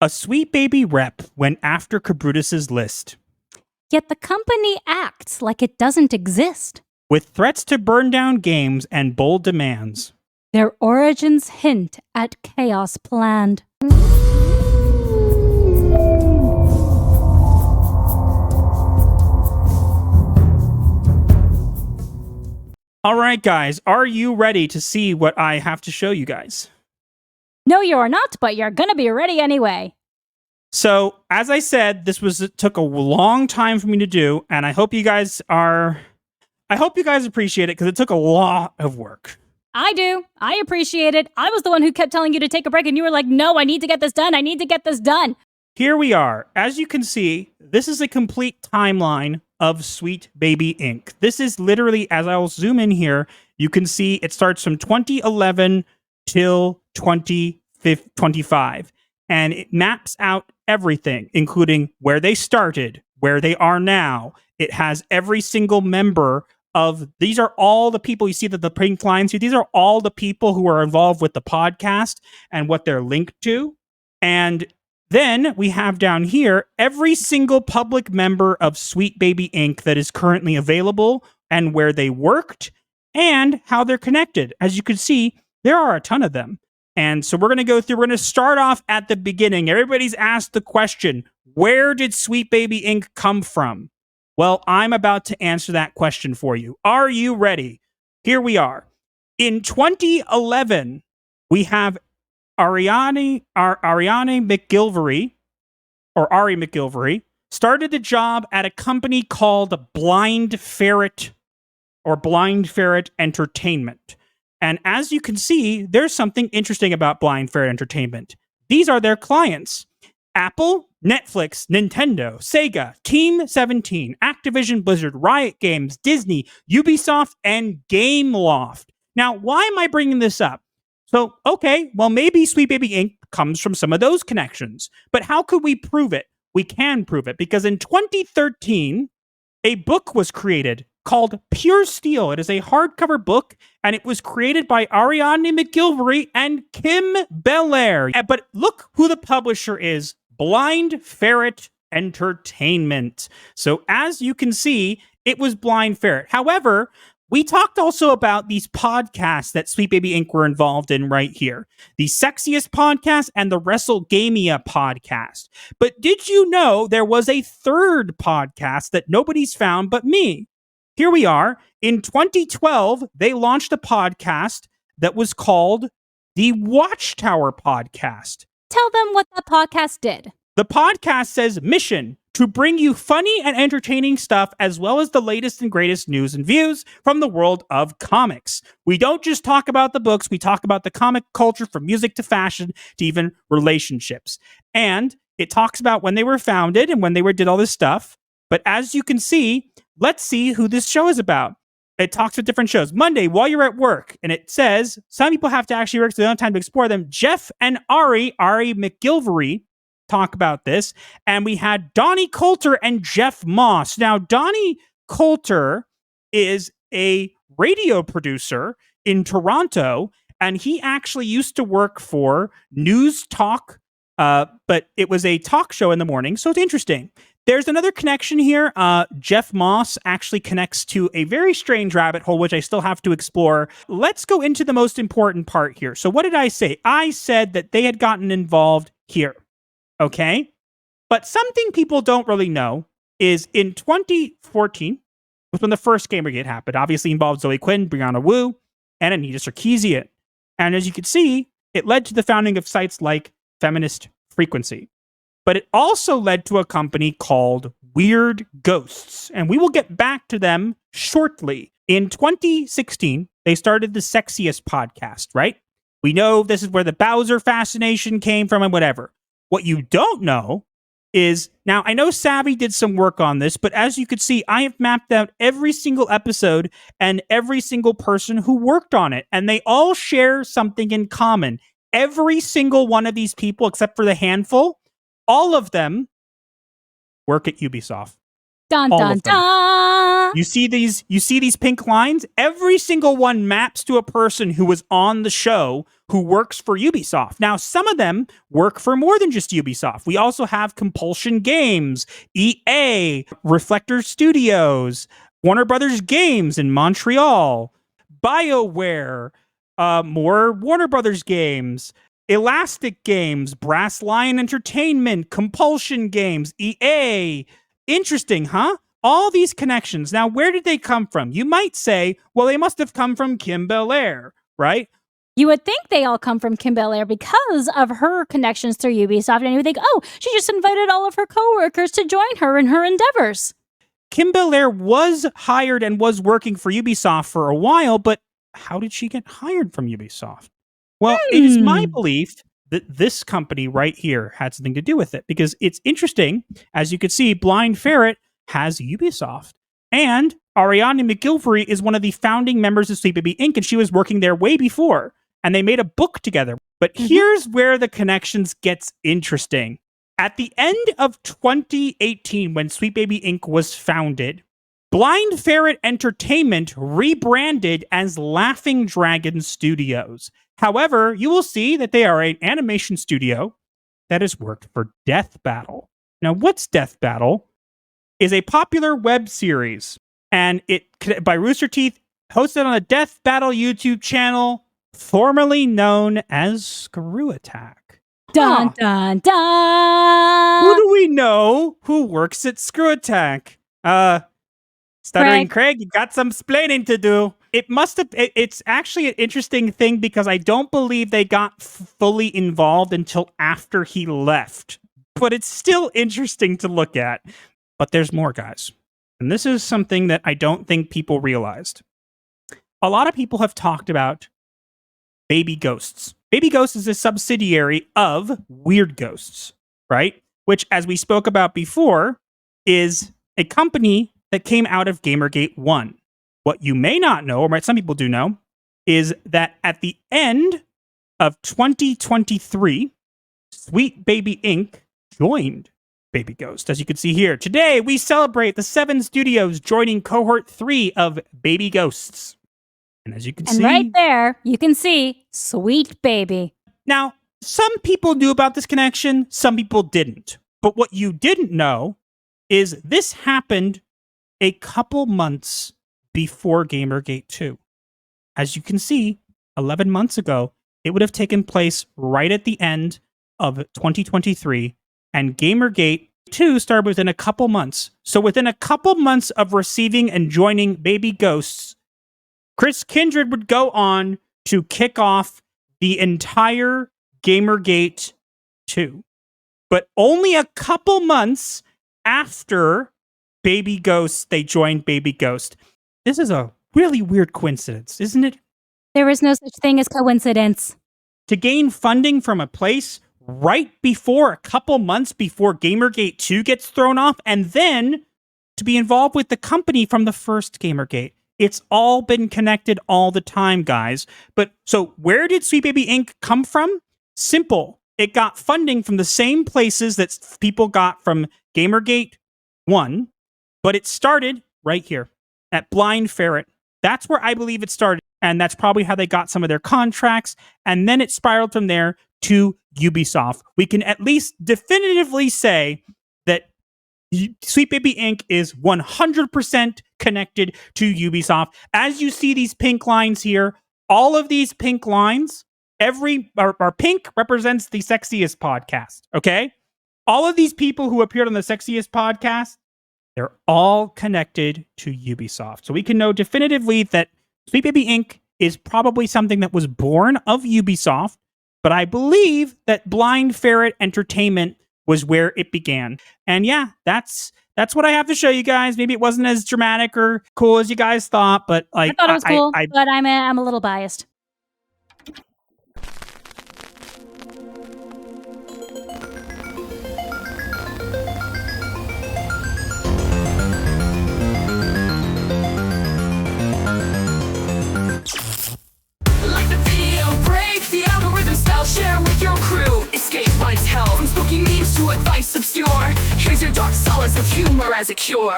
A sweet baby rep went after Cabrutus's list, Yet the company acts like it doesn't exist. with threats to burn down games and bold demands. Their origins hint at chaos planned. All right, guys, are you ready to see what I have to show you guys? No, you're not, but you're gonna be ready anyway. So, as I said, took a long time for me to do, and I hope you guys appreciate it because it took a lot of work. I do. I appreciate it. I was the one who kept telling you to take a break, and you were like, no, I need to get this done. I need to get this done. Here we are. As you can see, this is a complete timeline of Sweet Baby Inc. This is literally, as I will zoom in here, you can see it starts from 2011 till 2025. And it maps out everything, including where they started, where they are now. It has every single member of, these are all the people you see that the pink lines here. These are all the people who are involved with the podcast and what they're linked to. And then we have down here every single public member of Sweet Baby Inc. that is currently available and where they worked and how they're connected. As you can see, there are a ton of them. And so we're going to start off at the beginning. Everybody's asked the question, where did Sweet Baby Inc. come from? Well, I'm about to answer that question for you. Are you ready? Here we are. In 2011, we have Ariane McGilvery, or Ari McGilvery, started the job at a company called Blind Ferret Entertainment. And as you can see, there's something interesting about Blind Ferret Entertainment. These are their clients: Apple, Netflix, Nintendo, Sega, Team 17, Activision Blizzard, Riot Games, Disney, Ubisoft, and Gameloft. Now, why am I bringing this up? So, okay, well, maybe Sweet Baby Inc. comes from some of those connections. But how could we prove it? We can prove it because in 2013, a book was created called Pure Steel. It is a hardcover book, and it was created by Ariane McGilvery and Kim Belair. But look who the publisher is: Blind Ferret Entertainment. So as you can see, it was Blind Ferret. However, we talked also about these podcasts that Sweet Baby Inc. were involved in right here. The Sexiest Podcast and the WrestleGamia Podcast. But did you know there was a third podcast that nobody's found but me? Here we are. In 2012, they launched a podcast that was called the Watchtower Podcast. Tell them what that podcast did. The podcast says, mission: to bring you funny and entertaining stuff, as well as the latest and greatest news and views from the world of comics. We don't just talk about the books, we talk about the comic culture, from music to fashion to even relationships. And it talks about when they were founded and when they did all this stuff. But as you can see, let's see who this show is about. It talks about different shows. Monday, while you're at work, and it says some people have to actually work so they don't have time to explore them. Jeff and Ari McGilvery, talk about this. And we had Donnie Coulter and Jeff Moss. Now, Donnie Coulter is a radio producer in Toronto, and he actually used to work for News Talk, but it was a talk show in the morning, so it's interesting. There's another connection here. Jeff Moss actually connects to a very strange rabbit hole, which I still have to explore. Let's go into the most important part here. So what did I say? I said that they had gotten involved here. Okay? But something people don't really know is in 2014 was when the first Gamergate happened. Obviously involved Zoe Quinn, Brianna Wu, and Anita Sarkeesian. And as you can see, it led to the founding of sites like Feminist Frequency. But it also led to a company called Weird Ghosts. And we will get back to them shortly. In 2016, they started the Sexiest Podcast, right? We know this is where the Bowser fascination came from and whatever. What you don't know is, now I know Savvy did some work on this, but as you could see, I have mapped out every single episode and every single person who worked on it, and they all share something in common. Every single one of these people, except for the handful, all of them work at Ubisoft. Dun, dun, dun. You see these pink lines? Every single one maps to a person who was on the show who works for Ubisoft. Now, some of them work for more than just Ubisoft. We also have Compulsion Games, EA, Reflector Studios, Warner Brothers Games in Montreal, BioWare, more Warner Brothers games, Elastic Games, Brass Lion Entertainment, Compulsion Games, EA. Interesting, huh? All these connections. Now, where did they come from? You might say, well, they must have come from Kim Belair, right? You would think they all come from Kim Belair because of her connections through Ubisoft, and you would think, oh, she just invited all of her coworkers to join her in her endeavors. Kim Belair was hired and was working for Ubisoft for a while, but how did she get hired from Ubisoft? Well, it is my belief that this company right here had something to do with it, because it's interesting. As you can see, Blind Ferret has Ubisoft, and Ariadne McGilvery is one of the founding members of Sweet Baby Inc., and she was working there way before, and they made a book together. But here's where the connections gets interesting. At the end of 2018, when Sweet Baby Inc. was founded, Blind Ferret Entertainment rebranded as Laughing Dragon Studios. However, you will see that they are an animation studio that has worked for Death Battle. Now, what's Death Battle? Is a popular web series, and it by Rooster Teeth, hosted on a Death Battle YouTube channel, formerly known as Screw Attack. Dun, dun, dun! Who do we know who works at Screw Attack? Stuttering Craig, you got some splaining to do. It's actually an interesting thing because I don't believe they got fully involved until after he left. But it's still interesting to look at. But there's more, guys. And this is something that I don't think people realized. A lot of people have talked about Baby Ghosts. Baby Ghosts is a subsidiary of Weird Ghosts, right? Which, as we spoke about before, is a company that came out of Gamergate 1. What you may not know, or some people do know, is that at the end of 2023, Sweet Baby Inc. joined Baby Ghost. As you can see here, today we celebrate the 7 studios joining cohort 3 of Baby Ghosts. And as you can see... right there, you can see Sweet Baby. Now, some people knew about this connection, some people didn't. But what you didn't know is this happened a couple months before Gamergate 2. As you can see, 11 months ago, it would have taken place right at the end of 2023, and Gamergate 2 started within a couple months. So within a couple months of receiving and joining Baby Ghosts, Chris Kindred would go on to kick off the entire Gamergate 2. But only a couple months after Baby Ghost, they joined Baby Ghost. This is a really weird coincidence, isn't it? There is no such thing as coincidence. To gain funding from a place right before, a couple months before Gamergate 2 gets thrown off, and then to be involved with the company from the first Gamergate. It's all been connected all the time, guys. But so where did Sweet Baby Inc. come from? Simple. It got funding from the same places that people got from Gamergate 1, but it started right here at Blind Ferret. That's where I believe it started, and that's probably how they got some of their contracts, and then it spiraled from there to Ubisoft. We can at least definitively say that Sweet Baby Inc. is 100% connected to Ubisoft. As you see these pink lines here, all of these pink lines, our pink represents the Sexiest podcast, okay? All of these people who appeared on the Sexiest podcast, they're all connected to Ubisoft. So we can know definitively that Sweet Baby Inc. is probably something that was born of Ubisoft, but I believe that Blind Ferret Entertainment was where it began. And yeah, that's what I have to show you guys. Maybe it wasn't as dramatic or cool as you guys thought, but like I thought it was cool, but I'm a little biased. Share with your crew, escape life's hell. From spooky memes to advice obscure, here's your dark solace of humor as a cure.